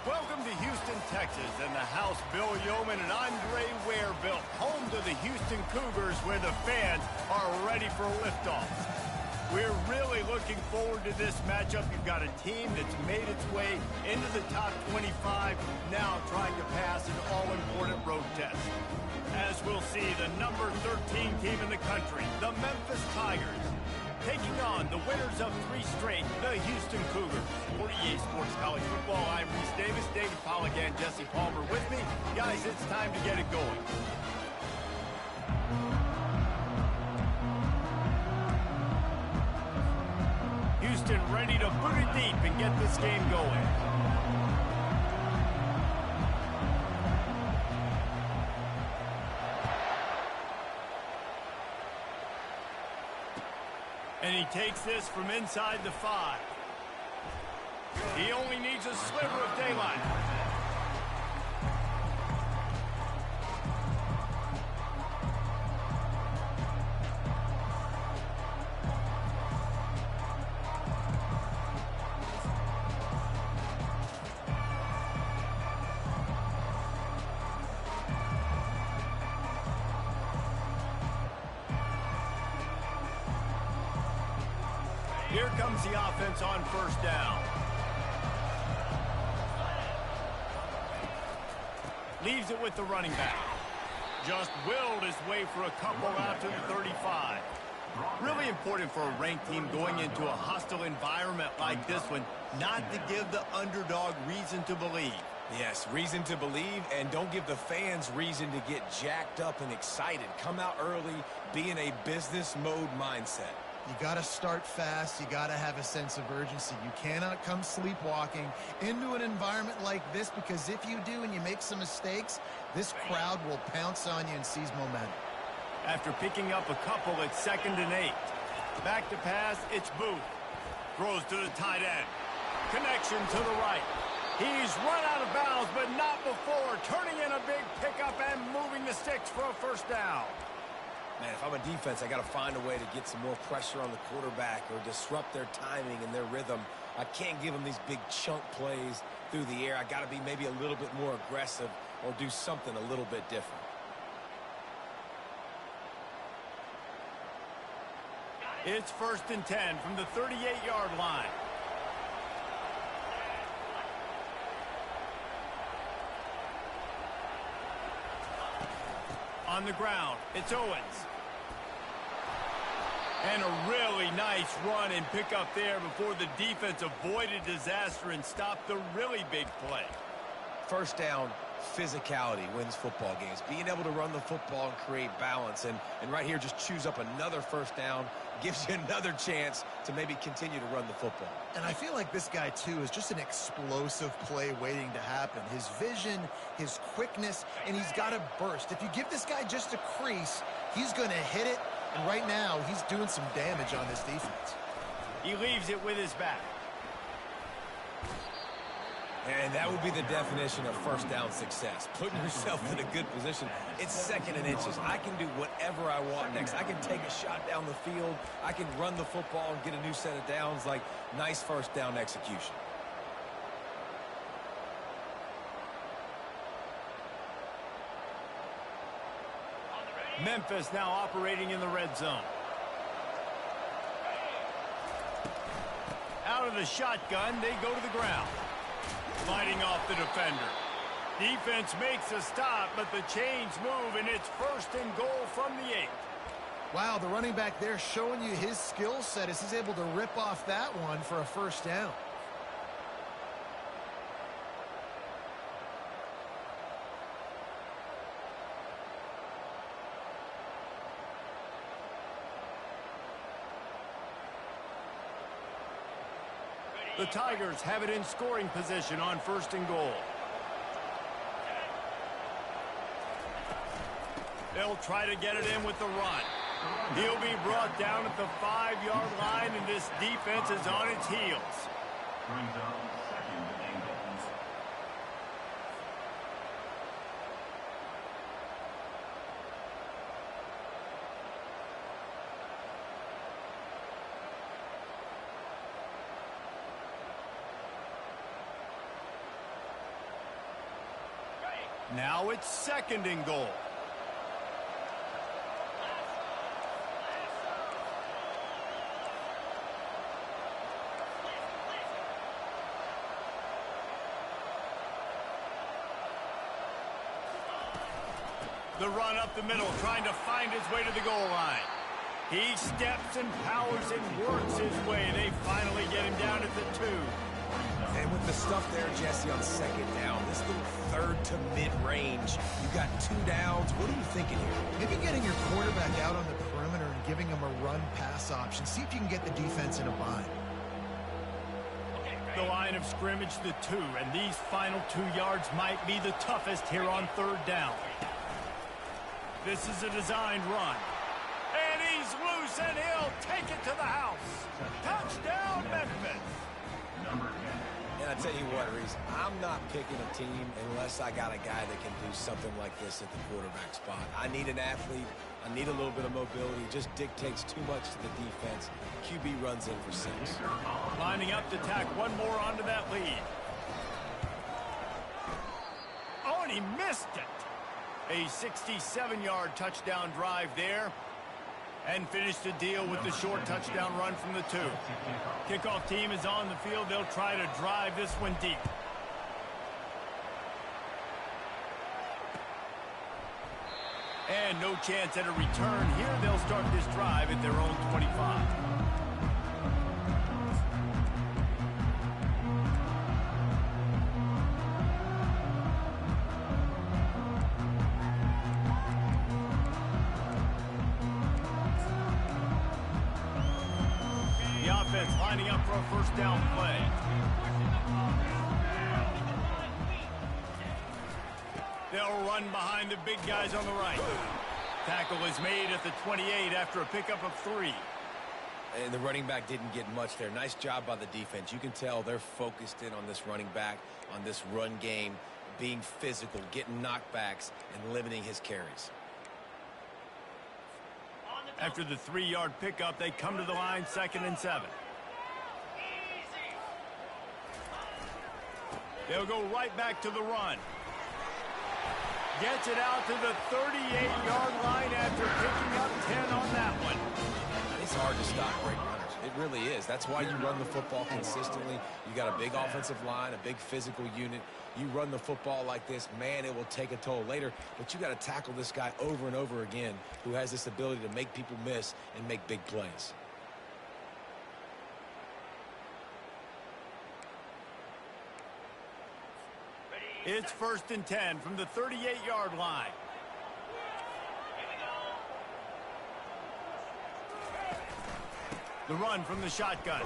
Welcome to Houston, Texas, and the house Bill Yeoman and Andre Ware built, home to the Houston Cougars, where the fans are ready for liftoff. We're really looking forward to this matchup. You've got a team that's made its way into the top 25, now trying to pass an all-important road test. As we'll see, the number 13 team in the country, the Memphis Tigers, taking on the winners of 3 straight, the Houston Cougars. For EA Sports College Football, I'm Reese Davis, David Pollack, and Jesse Palmer with me. Guys, it's time to get it going. Houston ready to boot it deep and get this game going. And he takes this from inside the 5. He only needs a sliver of daylight. Here comes the offense on first down. Leaves it with the running back. Just willed his way for a couple out to the 35. Really important for a ranked team going into a hostile environment like this one, not to give the underdog reason to believe. Yes, reason to believe, and don't give the fans reason to get jacked up and excited. Come out early, be in a business mode mindset. You got to start fast. You got to have a sense of urgency. You cannot come sleepwalking into an environment like this, because if you do and you make some mistakes, this crowd will pounce on you and seize momentum. After picking up a couple, it's 2nd and 8. Back to pass, it's Booth. Throws to the tight end. Connection to the right. He's run out of bounds, but not before. Turning in a big pickup and moving the sticks for a first down. Man, if I'm a defense, I got to find a way to get some more pressure on the quarterback or disrupt their timing and their rhythm. I can't give them these big chunk plays through the air. I got to be maybe a little bit more aggressive or do something a little bit different. It's 1st and 10 from the 38-yard line. On the ground, it's Owens. And a really nice run and pick up there before the defense avoided disaster and stopped the really big play. First down, physicality wins football games. Being able to run the football and create balance. And right here, just choose up another first down, gives you another chance to maybe continue to run the football. And I feel like this guy, too, is just an explosive play waiting to happen. His vision, his quickness, and he's got a burst. If you give this guy just a crease, he's going to hit it. And right now, he's doing some damage on this defense. He leaves it with his back. And that would be the definition of first down success, putting yourself in a good position. It's 2nd and inches. I can do whatever I want next. I can take a shot down the field. I can run the football and get a new set of downs. Like, nice first down execution. Memphis now operating in the red zone. Out of the shotgun, they go to the ground. Fighting off the defender. Defense makes a stop, but the chains move, and it's 1st and goal from the 8. Wow, the running back there showing you his skill set as he's able to rip off that one for a first down. The Tigers have it in scoring position on 1st and goal. They'll try to get it in with the run. He'll be brought down at the 5-yard line, and this defense is on its heels. Now it's 2nd and goal. The run up the middle, trying to find his way to the goal line. He steps and powers and works his way. They finally get him down at the 2. And with the stuff there, Jesse, on 2nd down, this little 3rd to mid-range, you got 2 downs. What are you thinking here? Maybe getting your quarterback out on the perimeter and giving him a run-pass option. See if you can get the defense in a bind. The line of scrimmage, the 2, and these final 2 yards might be the toughest here on 3rd down. This is a designed run. And he's loose, and he'll take it to the house. Touchdown, Memphis. And I tell you what, Reese, I'm not picking a team unless I got a guy that can do something like this at the quarterback spot. I need an athlete. I need a little bit of mobility. It just dictates too much to the defense. QB runs in for 6. Lining up to tack one more onto that lead. Oh, and he missed it. A 67-yard touchdown drive there. And finished the deal with the short touchdown run from the 2. Kickoff team is on the field. They'll try to drive this one deep. And no chance at a return here. They'll start this drive at their own 25. Lining up for a 1st down play. They'll run behind the big guys on the right. Tackle is made at the 28 after a pickup of 3. And the running back didn't get much there. Nice job by the defense. You can tell they're focused in on this running back, on this run game, being physical, getting knockbacks, and limiting his carries. After the 3-yard pickup, they come to the line, 2nd and 7. They'll go right back to the run. Gets it out to the 38-yard line after picking up 10 on that one. It's hard to stop great runners. It really is. That's why you run the football consistently. You got a big offensive line, a big physical unit. You run the football like this, man, it will take a toll later. But you got to tackle this guy over and over again who has this ability to make people miss and make big plays. It's 1st and 10 from the 38-yard line. The run from the shotgun.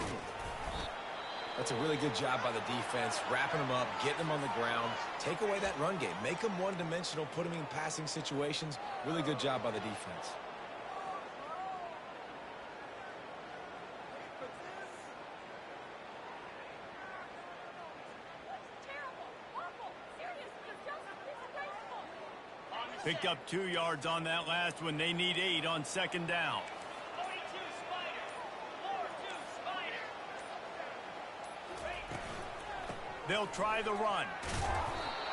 That's a really good job by the defense, wrapping them up, getting them on the ground. Take away that run game. Make them one-dimensional, put them in passing situations. Really good job by the defense. Picked up 2 yards on that last one. They need 8 on 2nd down. They'll try the run.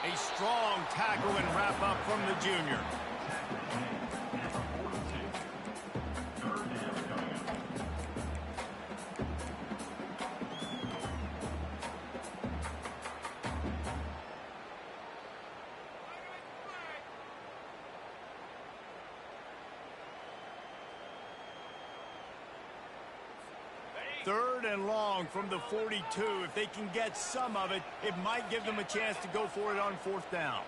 A strong tackle and wrap up from the junior. Third and long from the 42. If they can get some of it, it might give them a chance to go for it on 4th down.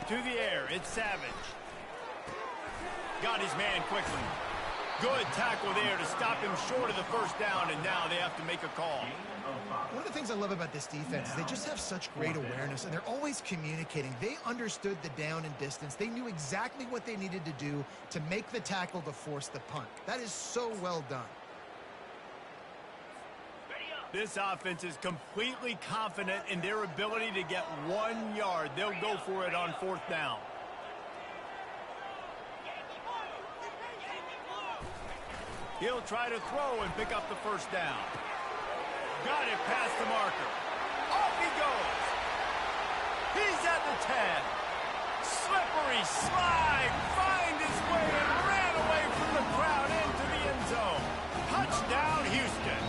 To the air, it's Savage. Got his man quickly. Good tackle there to stop him short of the 1st down, and now they have to make a call. One of the things I love about this defense is they just have such great awareness, and they're always communicating. They understood the down and distance. They knew exactly what they needed to do to make the tackle to force the punt. That is so well done. This offense is completely confident in their ability to get 1 yard. They'll go for it on 4th down. He'll try to throw and pick up the 1st down. Got it past the marker. Off he goes. He's at the 10. Slippery slide. Find his way and ran away from the crowd into the end zone. Touchdown, Houston.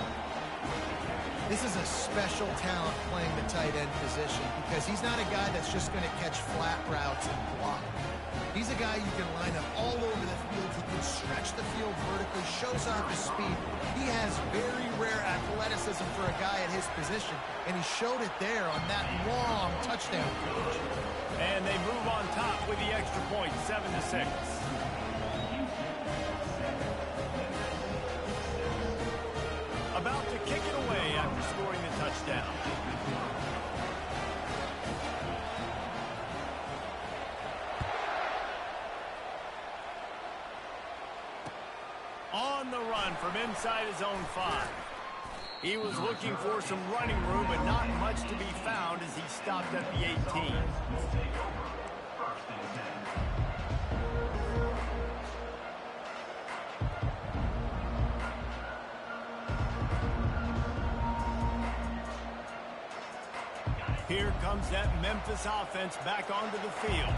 This is a special talent playing the tight end position because he's not a guy that's just going to catch flat routes and block. He's a guy you can line up all over the field. He can stretch the field vertically, shows off his speed. He has very rare athleticism for a guy at his position, and he showed it there on that long touchdown catch. And they move on top with the extra point, 7-6. About to kick it away after scoring the touchdown. On the run from inside his own 5. He was looking for some running room, but not much to be found as he stopped at the 18. Here comes that Memphis offense back onto the field.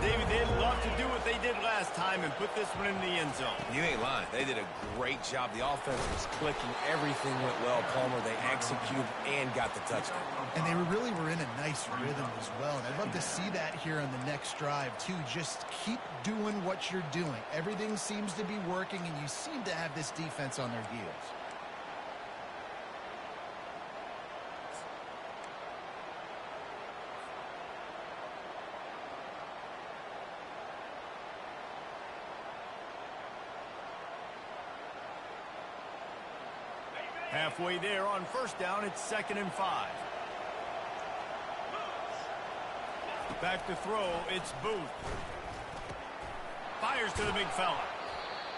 David, they'd love to do what they did last time and put this one in the end zone. You ain't lying. They did a great job. The offense was clicking. Everything went well, Palmer. They executed and got the touchdown. And they really were in a nice rhythm as well. And I'd love to see that here on the next drive, too. Just keep doing what you're doing. Everything seems to be working, and you seem to have this defense on their heels. Halfway there on first down, it's 2nd and 5. Back to throw, it's Booth. Fires to the big fella.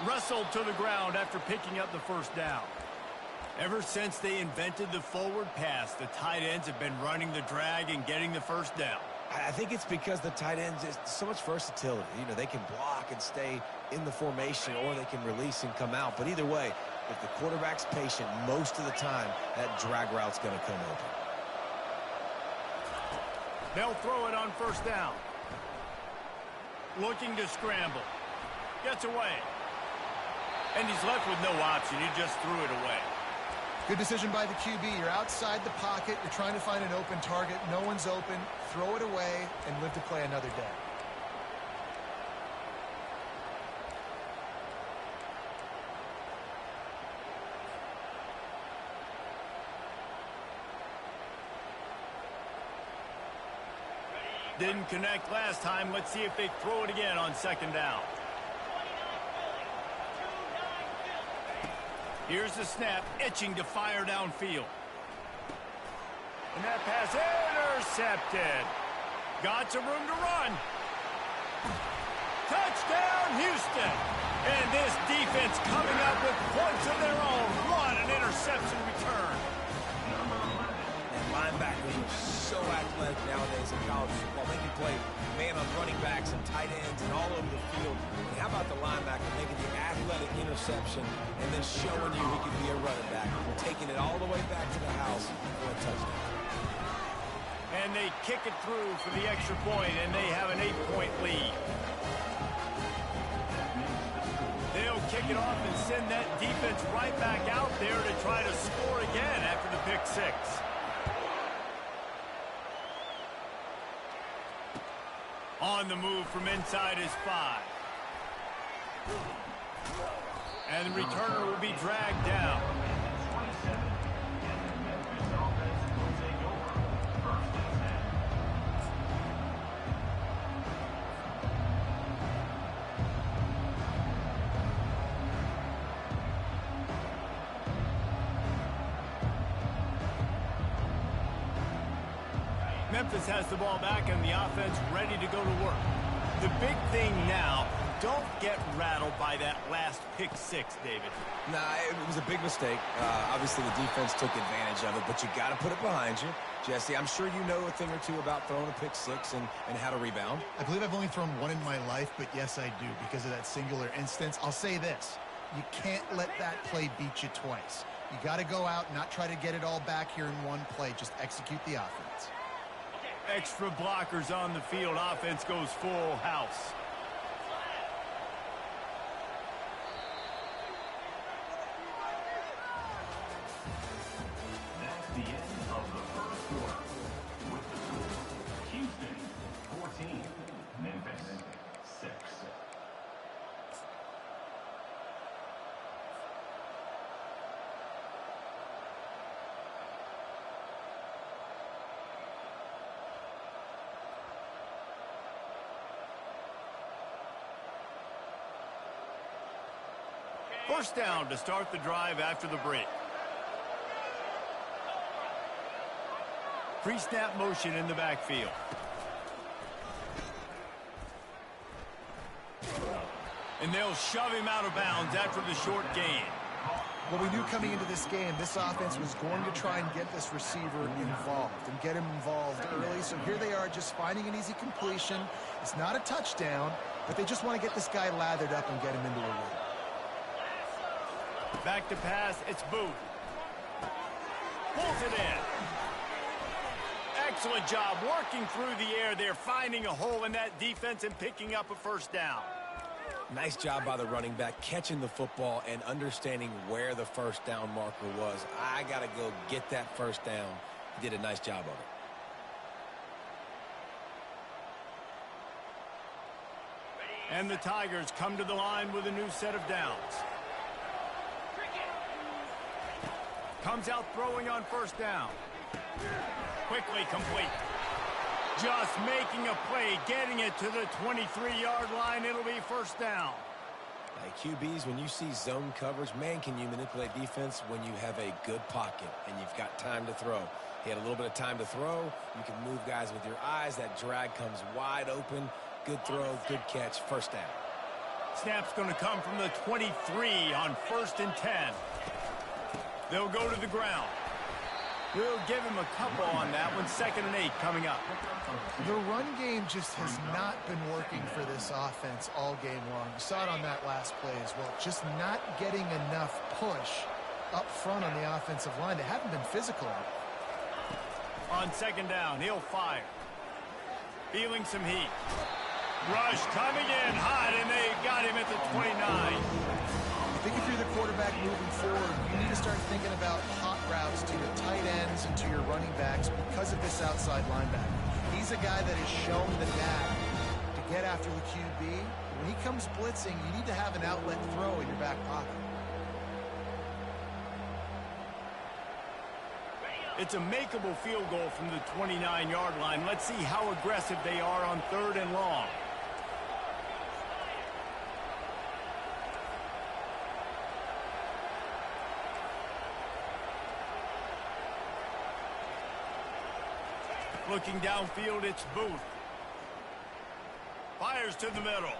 Wrestled to the ground after picking up the first down. Ever since they invented the forward pass, the tight ends have been running the drag and getting the first down. I think it's because the tight ends is so much versatility. You know, they can block and stay in the formation, or they can release and come out. But either way, if the quarterback's patient, most of the time, that drag route's going to come open. They'll throw it on first down. Looking to scramble. Gets away. And he's left with no option. He just threw it away. Good decision by the QB. You're outside the pocket. You're trying to find an open target. No one's open. Throw it away and live to play another day. Didn't connect last time. Let's see if they throw it again on 2nd down. Here's the snap, itching to fire downfield. And that pass intercepted. Got some room to run. Touchdown, Houston. And this defense coming up with points of their own. What an interception return. And linebackers are so athletic nowadays in college football. They can play man on running backs and tight ends and all over the field. And how about the linebacker making the athletic interception and then showing you he can be a running back, taking it all the way back to the house for a touchdown. And they kick it through for the extra point, and they have an 8-point lead. They'll kick it off and send that defense right back out there to try to score again after the pick 6. On the move from inside his 5. And the returner will be dragged down. Memphis has the ball back and the offense ready to go to work. The big thing now, don't get rattled by that last pick 6, David. Nah, it was a big mistake. Obviously, the defense took advantage of it, but you got to put it behind you. Jesse, I'm sure you know a thing or two about throwing a pick 6 and how to rebound. I believe I've only thrown one in my life, but yes, I do because of that singular instance. I'll say this. You can't let that play beat you twice. You got to go out and not try to get it all back here in one play. Just execute the offense. extra blockers on the field. Offense goes full house. That's the end of the first quarter. With the score, Houston 14, Memphis 6. First down to start the drive after the break. Pre-snap motion in the backfield. And they'll shove him out of bounds after the short gain. Well, we knew coming into this game, this offense was going to try and get this receiver involved and get him involved early. So here they are just finding an easy completion. It's not a touchdown, but they just want to get this guy lathered up and get him into a win. Back to pass, it's Booth. Pulls it in. Excellent job working through the air there, finding a hole in that defense and picking up a first down. Nice job by the running back, catching the football and understanding where the first down marker was. I got to go get that first down. He did a nice job of it. And the Tigers come to the line with a new set of downs. Comes out throwing on first down. Quickly complete. Just making a play, getting it to the 23-yard line. It'll be first down. Hey, QBs, when you see zone coverage, man, can you manipulate defense when you have a good pocket and you've got time to throw. He had a little bit of time to throw. You can move guys with your eyes. That drag comes wide open. Good throw, good catch, first down. Snap's going to come from the 23 on 1st and 10. They'll go to the ground. We'll give him a couple on that one. 2nd and 8 coming up. The run game just has not been working for this offense all game long. You saw it on that last play as well. Just not getting enough push up front on the offensive line. They haven't been physical. On 2nd down, he'll fire. Feeling some heat. Rush coming in hot, and they got him at the 29. I think if you're the quarterback moving forward, you need to start thinking about hot routes to your tight ends and to your running backs because of this outside linebacker. He's a guy that has shown the knack to get after the QB. When he comes blitzing, you need to have an outlet throw in your back pocket. It's a makeable field goal from the 29-yard line. Let's see how aggressive they are on 3rd and long. Looking downfield, it's Booth. Fires to the middle.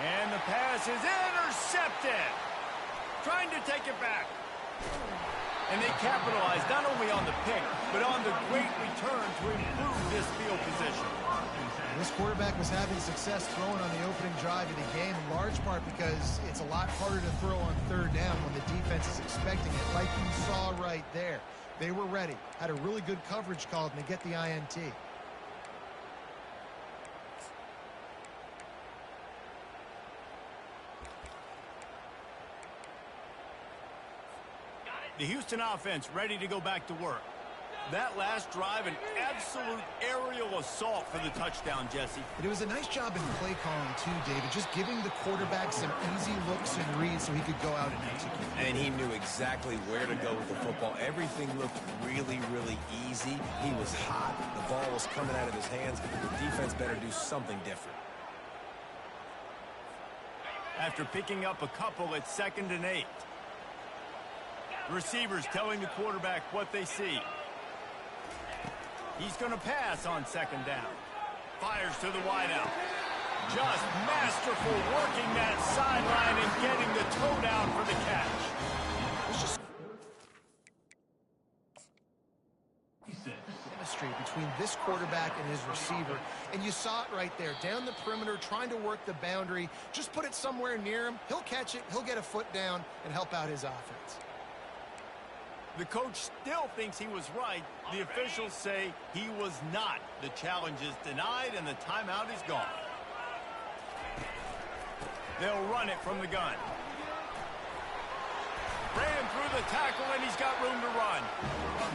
And the pass is intercepted. Trying to take it back. And they capitalize not only on the pick, but on the great return to improve this field position. This quarterback was having success throwing on the opening drive of the game, in large part because it's a lot harder to throw on 3rd down when the defense is expecting it, like you saw right there. They were ready, had a really good coverage called, and they get the INT. The Houston offense ready to go back to work. That last drive, an absolute aerial assault for the touchdown, Jesse. But it was a nice job in play calling too, David, just giving the quarterback some easy looks and reads so he could go out and execute. And he knew exactly where to go with the football. Everything looked really, really easy. He was hot. The ball was coming out of his hands. The defense better do something different. After picking up a couple at 2nd and 8. The receivers telling the quarterback what they see. He's going to pass on 2nd down. Fires to the wideout. Just masterful working that sideline and getting the toe down for the catch. It's just chemistry between this quarterback and his receiver. And you saw it right there. Down the perimeter, trying to work the boundary. Just put it somewhere near him. He'll catch it. He'll get a foot down and help out his offense. The coach still thinks he was right. The officials say he was not. The challenge is denied, and the timeout is gone. They'll run it from the gun. Ran through the tackle, and he's got room to run.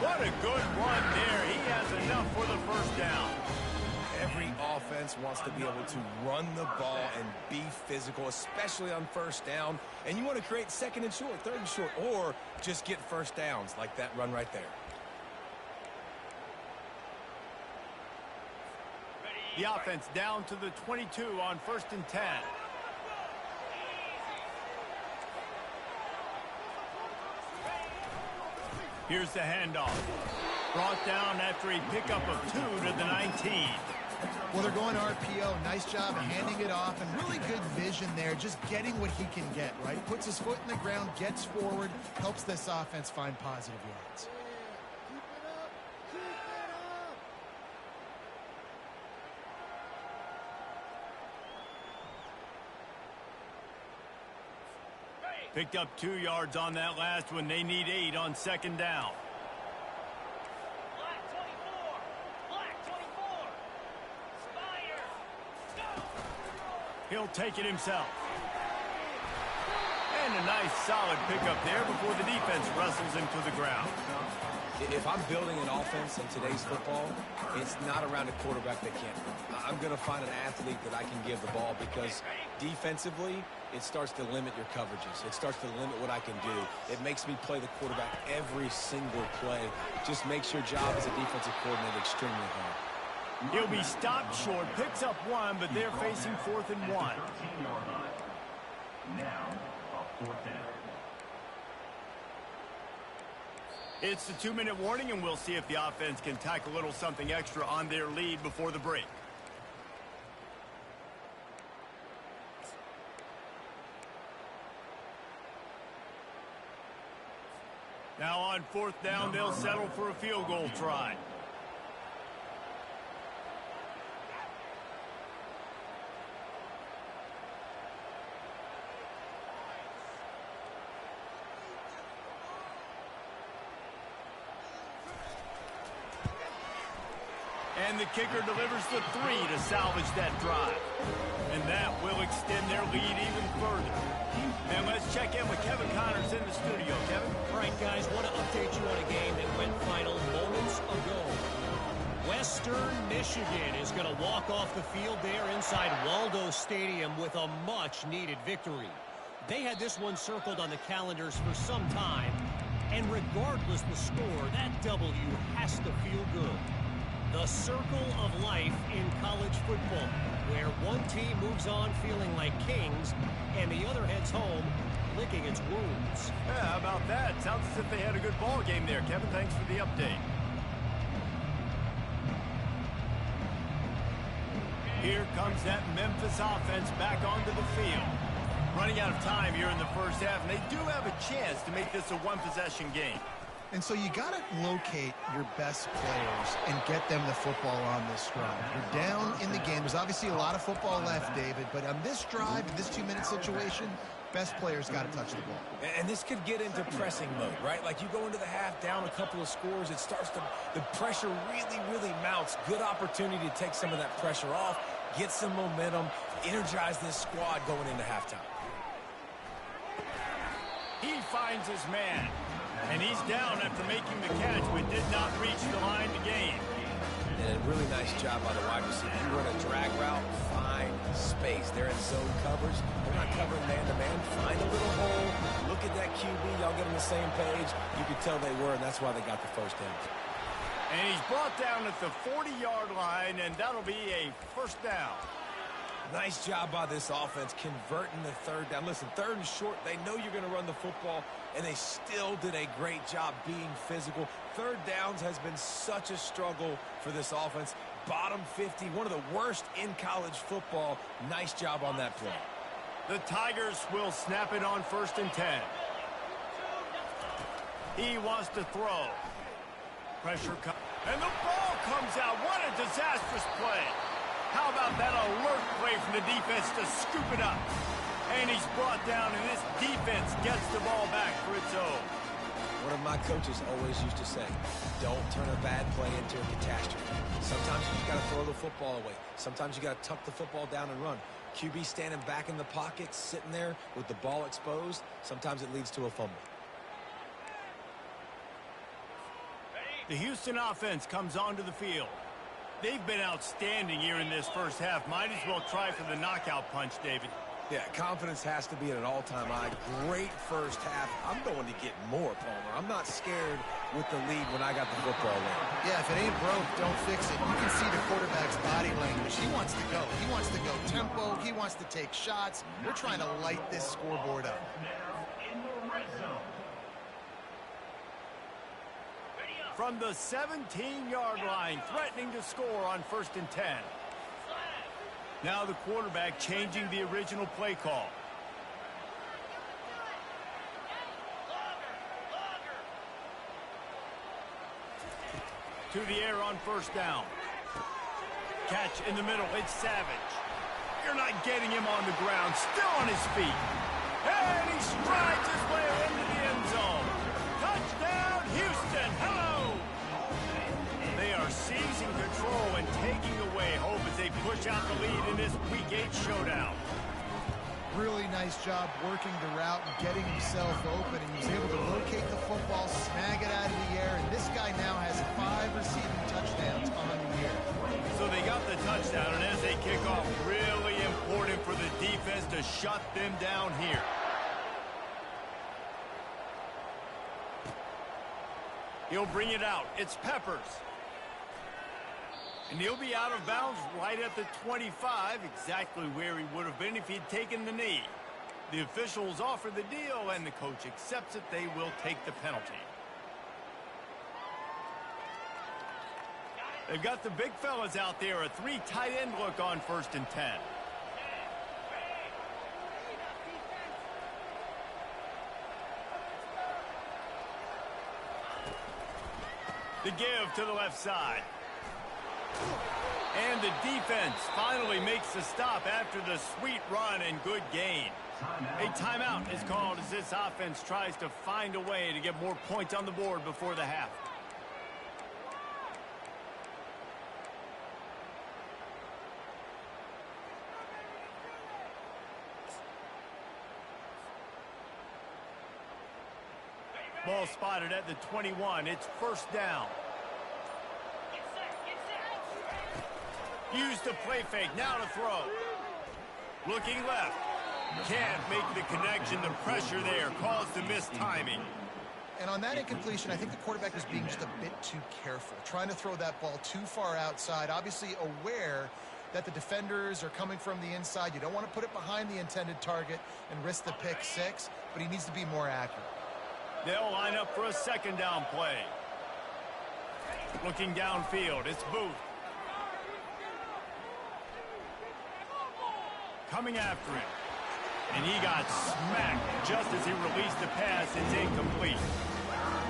What a good run there. He has enough for the first down. Every offense wants to be able to run the ball and be physical, especially on first down. And you want to create second and short, third and short, or just get first downs like that run right there. The offense down to the 22 on 1st and 10. Here's the handoff. Brought down after a pickup of 2 to the 19. Well, they're going RPO. Nice job of handing it off, and really good vision there, just getting what he can get, right? Puts his foot in the ground, gets forward, helps this offense find positive yards. Picked up 2 yards on that last one. They need 8 on 2nd down. He'll take it himself. And a nice solid pickup there before the defense wrestles him to the ground. If I'm building an offense in today's football, it's not around a quarterback that can't run. I'm going to find an athlete that I can give the ball because defensively, it starts to limit your coverages. It starts to limit what I can do. It makes me play the quarterback every single play. Just makes your job as a defensive coordinator extremely hard. He'll be stopped short, picks up 1, but they're facing 4th and 1. Now, a 4th down. It's the 2-minute warning, and we'll see if the offense can tack a little something extra on their lead before the break. Now on 4th down, they'll settle for a field goal try. And the kicker delivers the 3 to salvage that drive. And that will extend their lead even further. And let's check in with Kevin Connors in the studio. Kevin? All right, guys, want to update you on a game that went final moments ago. Western Michigan is going to walk off the field there inside Waldo Stadium with a much-needed victory. They had this one circled on the calendars for some time, and regardless the score, that W has to feel good. The circle of life in college football, where one team moves on feeling like kings and the other heads home licking its wounds. Yeah, how about that? Sounds as if they had a good ball game there. Kevin, thanks for the update. Here comes that Memphis offense back onto the field. Running out of time here in the first half, and they do have a chance to make this a one-possession game. And so you got to locate your best players and get them the football on this drive. You're down in the game. There's obviously a lot of football left, David, but on this drive, in this 2-minute situation, best players got to touch the ball. And this could get into pressing mode, right? Like you go into the half down a couple of scores, it starts to, the pressure really mounts. Good opportunity to take some of that pressure off, get some momentum, energize this squad going into halftime. He finds his man. And he's down after making the catch, but did not reach the line to gain. And a really nice job by the wide receiver. You run a drag route, find space. They're in zone coverage. They're not covering man-to-man. Find a little hole. Look at that QB. Y'all get on the same page. You could tell they were, and that's why they got the first down. And he's brought down at the 40-yard line, and that'll be a first down. Nice job by this offense converting the 3rd down. Listen, 3rd and short, they know you're going to run the football, and they still did a great job being physical. 3rd downs has been such a struggle for this offense. Bottom 50, one of the worst in college football. Nice job on that play. The Tigers will snap it on 1st and 10. He wants to throw. Pressure comes. And the ball comes out. What a disastrous play. How about that alert play from the defense to scoop it up? And he's brought down, and this defense gets the ball back for its own. One of my coaches always used to say, don't turn a bad play into a catastrophe. Sometimes you just got to throw the football away. Sometimes you got to tuck the football down and run. QB standing back in the pocket, sitting there with the ball exposed, sometimes it leads to a fumble. The Houston offense comes onto the field. They've been outstanding here in this first half. Might as well try for the knockout punch, David. Yeah, confidence has to be at an all-time high. Great first half. I'm going to get more, Palmer. I'm not scared with the lead when I got the football in. Yeah, if it ain't broke, don't fix it. You can see the quarterback's body language. He wants to go. He wants to go tempo. He wants to take shots. We're trying to light this scoreboard up. In the red zone. From the 17-yard line, threatening to score on 1st and 10. Now the quarterback changing the original play call. To the air on 1st down. Catch in the middle. It's Savage. You're not getting him on the ground. Still on his feet. And he strides his way into the end zone. Touchdown, Houston. Hello. They are seizing control and taking away hope as they push out the lead in this Week 8 showdown. Really nice job working the route and getting himself open. And he was able to locate the football, snag it out of the air, and this guy now has 5 receiving touchdowns on the year. So they got the touchdown, and as they kick off, really important for the defense to shut them down here. He'll bring it out. It's Peppers. And he'll be out of bounds right at the 25, exactly where he would have been if he'd taken the knee. The officials offer the deal, and the coach accepts it. They will take the penalty. They've got the big fellas out there, a 3 tight end look on 1st and 10. The give to the left side. And the defense finally makes the stop after the sweet run and good gain. A timeout is called as this offense tries to find a way to get more points on the board before the half. Ball spotted at the 21. It's 1st down. Use the play fake. Now to throw. Looking left. Can't make the connection. The pressure there caused the missed timing. And on that incompletion, I think the quarterback was being just a bit too careful, trying to throw that ball too far outside, obviously aware that the defenders are coming from the inside. You don't want to put it behind the intended target and risk the pick 6, but he needs to be more accurate. They'll line up for a 2nd down play. Looking downfield, it's Booth. Coming after him. And he got smacked just as he released the pass. It's incomplete.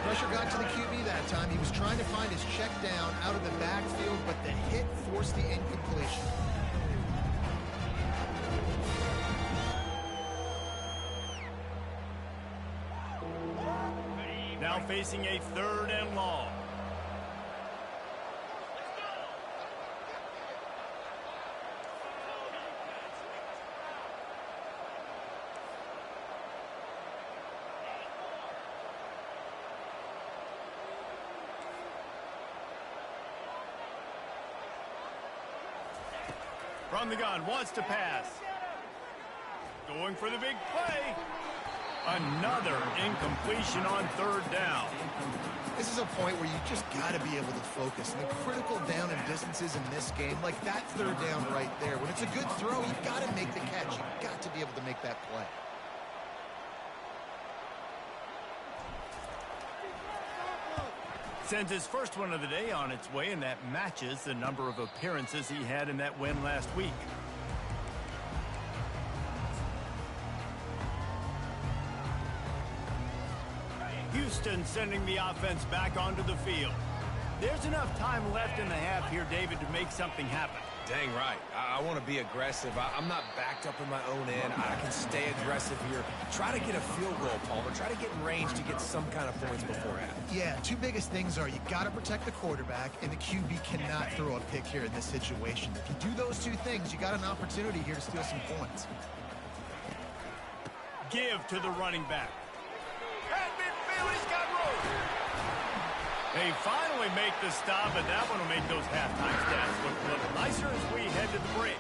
Pressure got to the QB that time. He was trying to find his check down out of the backfield, but the hit forced the incompletion. Now facing a 3rd and long. From the gun, wants to pass. Going for the big play. Another incompletion on 3rd down. This is a point where you just got to be able to focus. And the critical down and distances in this game, like that 3rd down right there, when it's a good throw, you've got to make the catch. You've got to be able to make that play. Sends his first one of the day on its way, and that matches the number of appearances he had in that win last week. Houston sending the offense back onto the field. There's enough time left in the half here, David, to make something happen. Dang right. I want to be aggressive. I'm not backed up in my own end. I can stay aggressive here. Try to get a field goal, Palmer. Try to get in range to get some kind of points before half. Yeah, two biggest things are you got to protect the quarterback, and the QB cannot throw a pick here in this situation. If you do those two things, you got an opportunity here to steal some points. Give to the running back. At midfield, he's got room. They finally make the stop, and that one will make those halftime stats look a little nicer as we head to the break.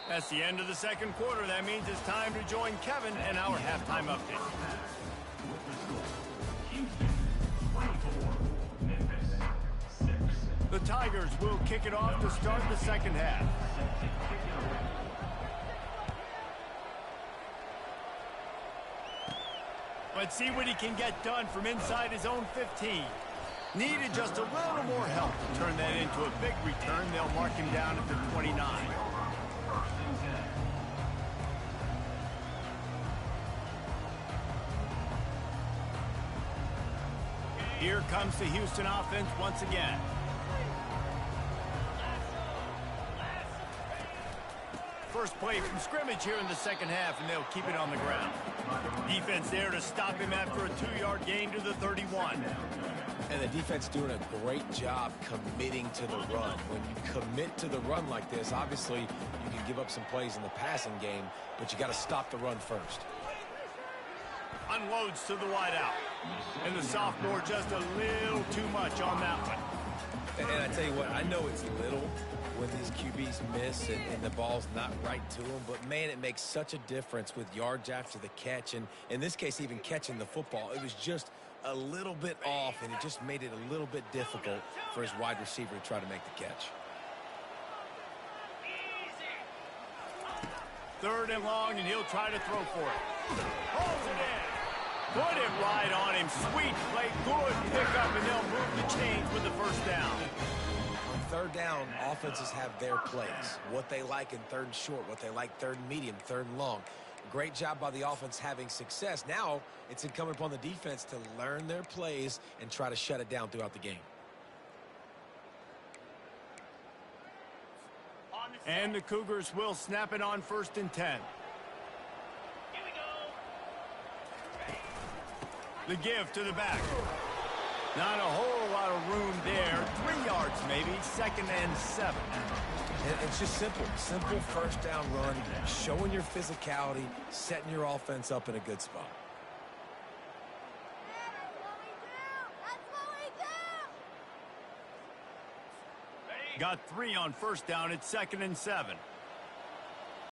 That's the end of the second quarter. That means it's time to join Kevin and our halftime update. Houston, 24. Memphis, 6. The Tigers will kick it off to start the second half. Let's see what he can get done from inside his own 15. Needed just a little more help to turn that into a big return. They'll mark him down at the 29. Here comes the Houston offense once again. First play from scrimmage here in the second half, and they'll keep it on the ground. Defense there to stop him after a 2-yard gain to the 31. And the defense doing a great job committing to the run. When you commit to the run like this, obviously you can give up some plays in the passing game, but you got to stop the run first. Unloads to the wideout. And the sophomore just a little too much on that one. And I tell you what, I know it's little when these QBs miss and the ball's not right to them, but man, it makes such a difference with yards after the catch, and in this case, even catching the football. It was just a little bit off, and it just made it a little bit difficult for his wide receiver to try to make the catch. Third and long, and he'll try to throw for it. Holds it in. Put it right on him. Sweet play, good pickup, and they'll move the chains with the first down. On third down, offenses have their plays. What they like in third and short, what they like third and medium, third and long. Great job by the offense having success. Now it's incumbent upon the defense to learn their plays and try to shut it down throughout the game. And the Cougars will snap it on 1st and 10. The give to the back. Not a whole lot of room there. 3 yards maybe. 2nd and 7. It's just simple. Simple first down run, showing your physicality, setting your offense up in a good spot. Got 3 on 1st down. It's 2nd and 7.